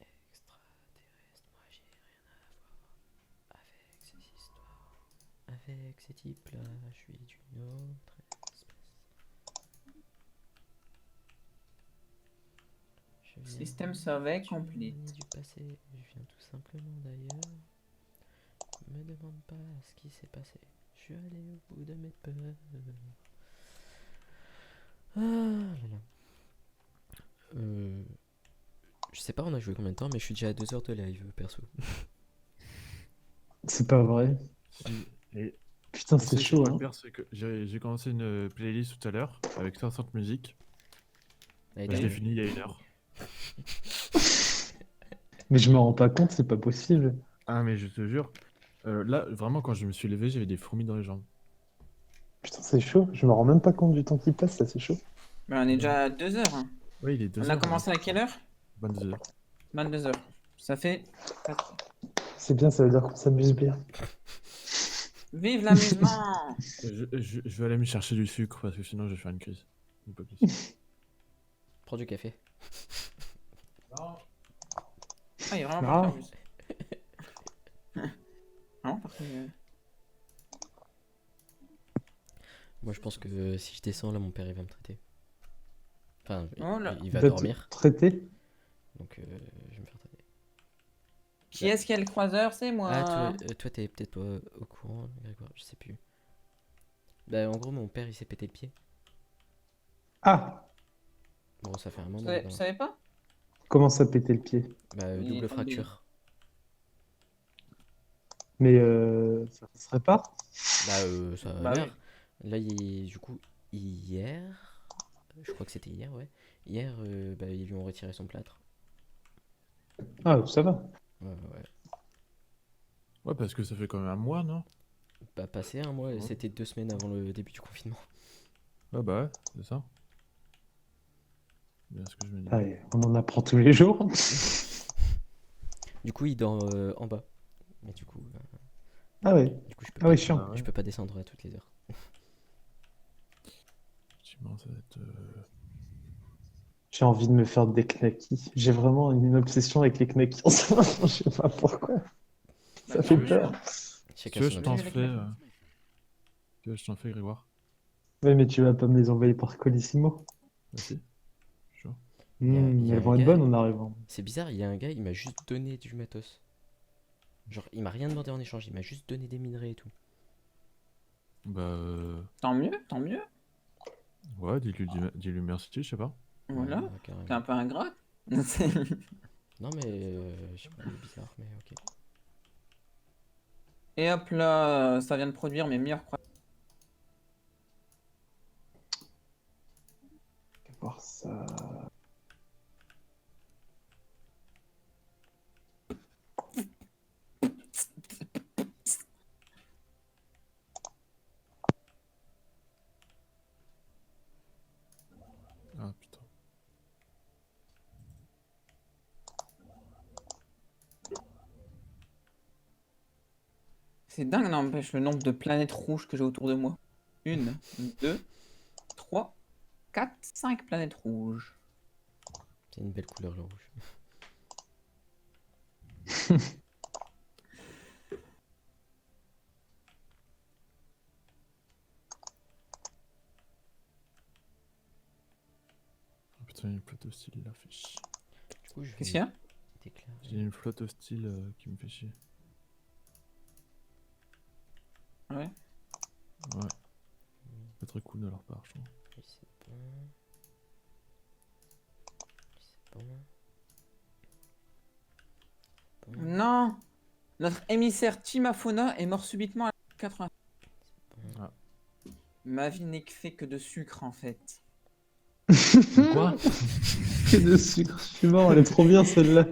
Extraterrestre, moi j'ai rien à voir avec ces histoires. Avec ces types-là, je suis d'une autre espèce. Je viens Système survey du complete. passé, je viens tout simplement d'ailleurs. Me demande pas ce qui s'est passé. Je suis allé au bout de mes peurs. Ah là là. Je sais pas, on a joué combien de temps, mais je suis déjà à 2 heures de live, perso. C'est pas vrai. Si. Et Putain, tu c'est sais chaud, quoi, le hein. pire, c'est que j'ai commencé une playlist tout à l'heure avec 60 musiques. Allez, Bah, je l'ai t'as- fini il y a 1 heure. Mais je me rends pas compte, c'est pas possible. Ah, mais je te jure, là, vraiment, quand je me suis levé, j'avais des fourmis dans les jambes. Putain, c'est chaud. Je me rends même pas compte du temps qui passe, ça, c'est chaud. Bah, on est déjà à 2 heures. Hein. Oui, il est 2 On a heures. commencé à quelle heure? 22 heures. 22 heures. Ça fait. C'est bien, ça veut dire qu'on s'amuse bien. Vive l'amusement! Je vais aller me chercher du sucre parce que sinon je vais faire une crise. Une pas plus. Prends du café. Ah, il est vraiment Ah. pas en plus. Non, par contre. Moi, je pense que si je descends, là, mon père, il va me traiter. Enfin, Oh là. il va te dormir, traiter. donc je vais me faire traiter. Qui est-ce qui a le croiseur? C'est moi. Ah, toi, t'es peut-être pas au courant, Grégoire, je sais plus. Bah, en gros, mon père, il s'est pété le pied. Ah! Bon, ça fait un Vous moment. savez, maintenant. vous savez pas? Comment ça péter le pied? Bah, Il est double tombé. fracture. Mais ça se répare? Bah, ça a Bah l'air. Là, du coup, hier, je crois que c'était hier, ouais. Hier, bah, ils lui ont retiré son plâtre. Ah, ça va. Ouais, ouais. Ouais, parce que ça fait quand même un mois, non? Pas passé un mois, Ouais. c'était 2 semaines avant le début du confinement. Ouais, bah ouais, c'est ça. Bien ce que je me dis. Allez, on en apprend tous les jours. Du coup, il dort en bas. Mais du coup, Ah ouais. je peux Ah ouais, pas, chiant. Ah ouais. je peux pas descendre à toutes les heures. Effectivement, ça va être. J'ai envie de me faire des knackis. J'ai vraiment une obsession avec les knackis en ce moment. Je sais pas pourquoi. Ça Bah, fait tant mieux, peur. hein. Chacun Tu veux, son je t'en obsession. fais. Tu veux, je t'en fais, Grégoire? Ouais, mais tu vas pas me les envoyer par Colissimo. Vas-y. Chaud. Il y a Elles un vont être gars- bonnes en arrivant. C'est bizarre, il y a un gars, il m'a juste donné du matos. Genre, il m'a rien demandé en échange, il m'a juste donné des minerais et tout. Bah. Tant mieux, tant mieux. Ouais, dis-lui merci, je sais pas. Voilà. Ouais, carrément. T'es un peu ingrat. Non, mais je sais pas, il est bizarre, mais ok. Et hop là, ça vient de produire mes meilleurs croissants. On va voir ça. Ah putain. C'est dingue, n'empêche, le nombre de planètes rouges que j'ai autour de moi. 1, 2, 3, 4, 5 planètes rouges. C'est une belle couleur, le rouge. Oh, putain, il y a une flotte hostile là, fait chier. Du coup, je Qu'est-ce vais qu'il y a? déclarer. J'ai une flotte hostile qui me fait chier. Ouais. Ouais. Pas très cool de leur part, je trouve. Oui, c'est bon. C'est bon. Bon, Non! Notre émissaire Timafona est mort subitement à 80. bon. Ah. Ma vie n'est que fait que de sucre en fait. Quoi? Que de sucre. Je suis mort, elle est trop bien celle-là.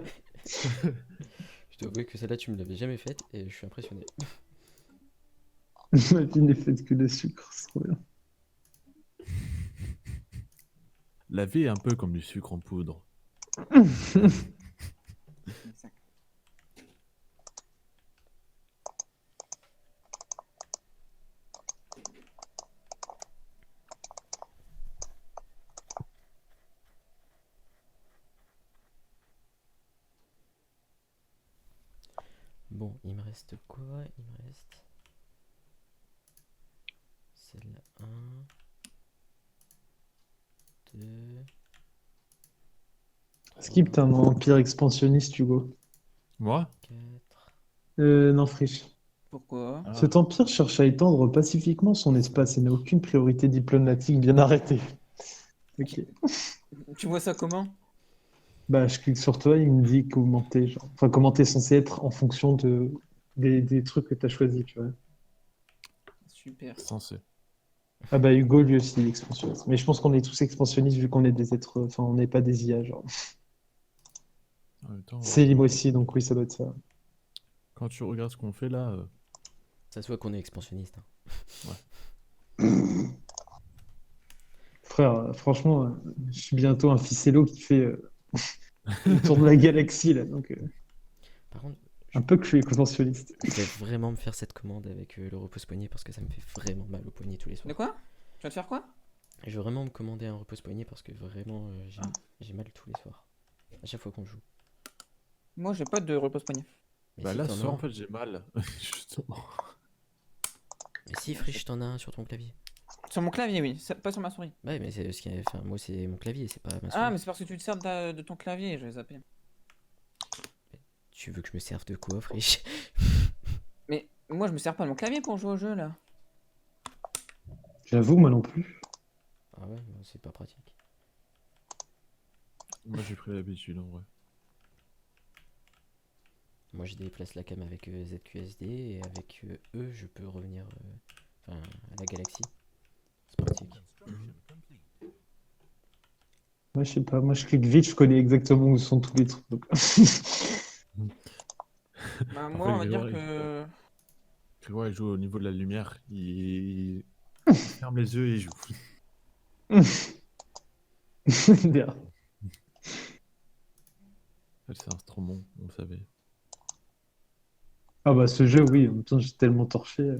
Je dois avouer que celle-là, tu me l'avais jamais faite et je suis impressionné. Ma vie n'est faite que de sucre, c'est trop bien. La vie est un peu comme du sucre en poudre. Bon, il me reste quoi? Il me reste celle-là 1, 2, Skip, t'es un empire expansionniste, Hugo. Moi? 4. Non, friche. Pourquoi? Ah, Cet empire cherche à étendre pacifiquement son espace et n'a aucune priorité diplomatique bien arrêtée. Ok. Tu vois ça comment? Bah, je clique sur toi, il me dit comment t'es, genre. Enfin, comment t'es censé être en fonction des trucs que t'as choisis, tu vois. Super. censé. Ah bah, Hugo, lui aussi, il est expansionniste. Mais je pense qu'on est tous expansionnistes vu qu'on est des êtres. Enfin, on n'est pas des IA, genre. En même temps, C'est moi aussi, donc oui, ça doit être ça. quand tu regardes ce qu'on fait là, Ça se voit qu'on est expansionniste, hein. Frère, franchement, je suis bientôt un ficello qui fait le tour de la galaxie, là. Donc, Par contre, un peu que je suis expansionniste. je vais vraiment me faire cette commande avec le repose-poignet parce que ça me fait vraiment mal au poignet tous les De soirs. quoi? Tu vas te faire quoi? Je vais vraiment me commander un repose-poignet parce que vraiment j'ai mal tous les soirs. À chaque fois qu'on joue. Moi, j'ai pas de repose-poignet. Mais bah si, là t'en ce as soir un. en fait j'ai mal. Justement. Mais si, Frisch, t'en as un sur ton clavier. Sur mon clavier, oui, pas sur ma souris. Bah ouais, mais c'est ce qui est... Enfin, moi, c'est mon clavier, c'est pas ma Ah, souris. mais c'est parce que tu te sers de ton clavier, je vais zapper. Tu veux que je me serve de quoi, Frisch? Mais moi, je me sers pas de mon clavier pour jouer au jeu là. J'avoue, moi non plus. Ah ouais, bah, c'est pas pratique. Moi j'ai pris l'habitude en vrai. Moi, je déplace la cam avec ZQSD et avec eux, je peux revenir enfin, à la galaxie. C'est pratique. Moi, je sais pas. Moi, je clique vite, je connais exactement où sont tous les trucs. Donc... Bah, moi, Parfois, on va dire Grégoire, que. Grégoire il joue au niveau de la lumière, il ferme les yeux et il joue. Bien. C'est un Stromon, on savait. Ah bah, ce jeu, oui. En même temps, j'ai tellement torché.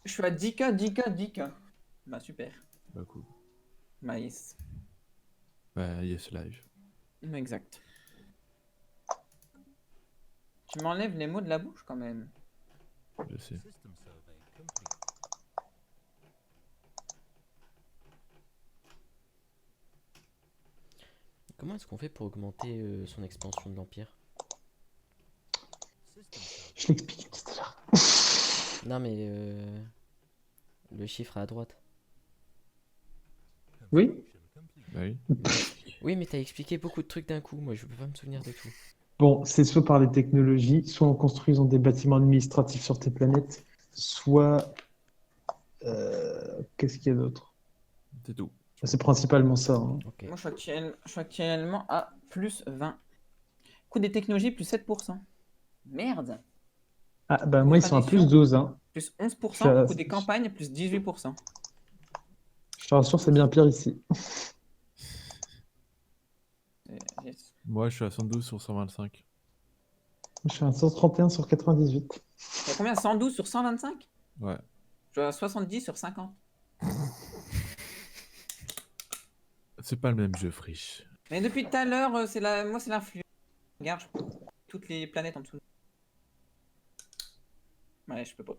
Je suis à 10K, 10K, 10K. Bah, super. Bah cool. Maïs. Bah yes live. Exact. Tu m'enlèves les mots de la bouche quand même. Je sais. Comment est-ce qu'on fait pour augmenter son expansion de l'Empire? Je l'explique tout à l'heure. Non, mais le chiffre à droite. Oui? Bah oui. Oui, mais t'as expliqué beaucoup de trucs d'un coup. Moi, je peux pas me souvenir de tout. Bon, c'est soit par les technologies, soit en construisant des bâtiments administratifs sur tes planètes, soit... Qu'est-ce qu'il y a d'autre? C'est tout. C'est principalement ça, hein. Ok. Moi, je suis actuellement à plus 20. Coût des technologies, plus 7%. Merde. Ah bah moi, ils sont à plus Tradition. 12, hein. Plus Je 11%. suis Coût des campagnes, plus 18%. Je te rassure, c'est bien pire ici. Yes. Moi je suis à 112 sur 125. Je suis à 131 sur 98. T'as combien? 112 sur 125? Ouais. Je suis à 70 sur 50. C'est pas le même jeu, Frisch. Mais depuis tout à l'heure, moi, c'est l'influence. Regarde, toutes les planètes en dessous. Ouais, je peux pas.